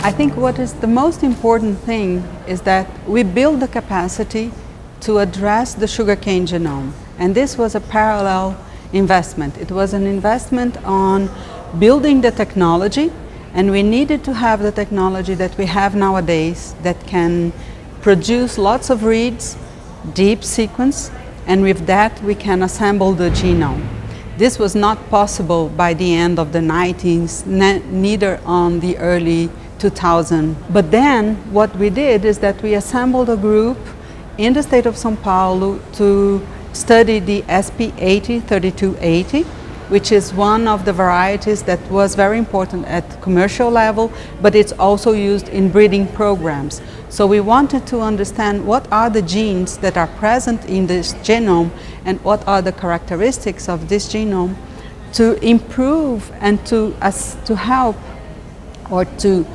I think what is the most important thing is that we build the capacity to address the sugarcane genome. And this was a parallel investment. It was an investment on building the technology, and we needed to have the technology that we have nowadays that can produce lots of reads, deep sequence, and with that we can assemble the genome. This was not possible by the end of the 90s, neither on the early 2000. But then what we did is that we assembled a group in the state of São Paulo to study the SP803280, which is one of the varieties that was very important at commercial level, but it's also used in breeding programs. So we wanted to understand what are the genes that are present in this genome and what are the characteristics of this genome to improve and to help or to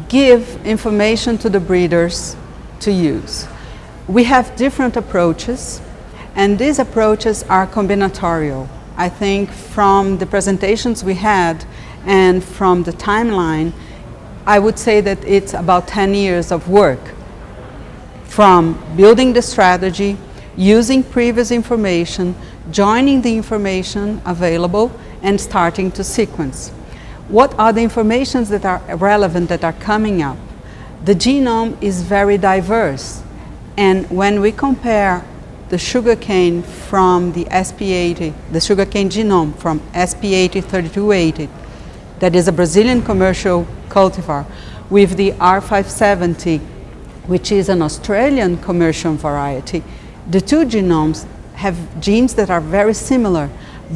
give information to the breeders to use. We have different approaches, and these approaches are combinatorial. I think from the presentations we had and from the timeline, I would say that it's about 10 years of work from building the strategy, using previous information, joining the information available, and starting to sequence. What are the informations that are relevant that are coming up? The genome is very diverse, and when we compare the sugarcane from the SP80, the sugarcane genome from SP803280, that is a Brazilian commercial cultivar, with the R570, which is an Australian commercial variety, the two genomes have genes that are very similar,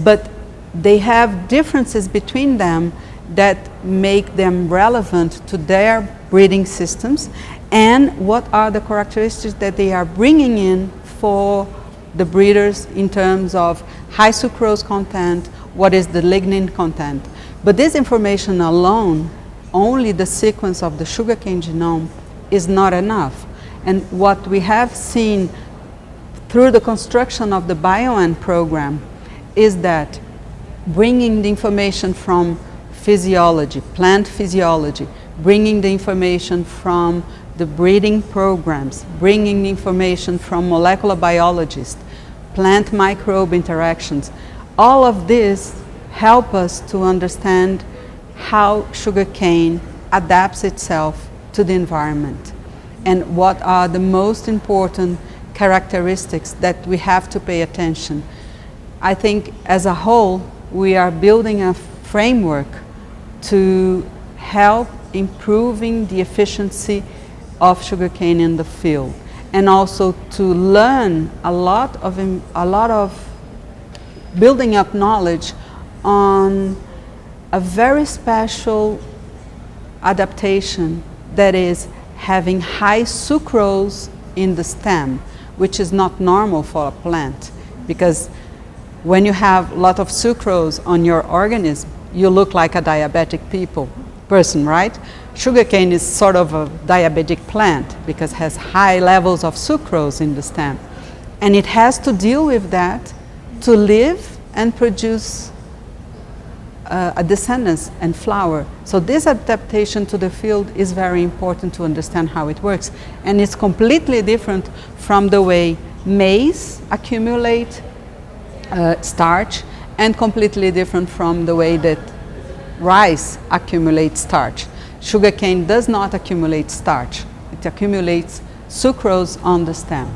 but they have differences between them that make them relevant to their breeding systems, and what are the characteristics that they are bringing in for the breeders in terms of high sucrose content, what is the lignin content. But this information alone, only the sequence of the sugarcane genome, is not enough. And what we have seen through the construction of the BIOEN program is that bringing the information from physiology, plant physiology, bringing the information from the breeding programs, bringing the information from molecular biologists, plant microbe interactions, all of this help us to understand how sugarcane adapts itself to the environment and what are the most important characteristics that we have to pay attention. I think as a whole, we are building a framework to help improving the efficiency of sugarcane in the field, and also to learn a lot of building up knowledge on a very special adaptation that is having high sucrose in the stem, which is not normal for a plant, because when you have a lot of sucrose on your organism, you look like a diabetic person, right? Sugarcane is sort of a diabetic plant because it has high levels of sucrose in the stem. And it has to deal with that to live and produce a descendants and flower. So this adaptation to the field is very important to understand how it works. And it's completely different from the way maize accumulate starch, and completely different from the way that rice accumulates starch. Sugarcane does not accumulate starch. It accumulates sucrose on the stem.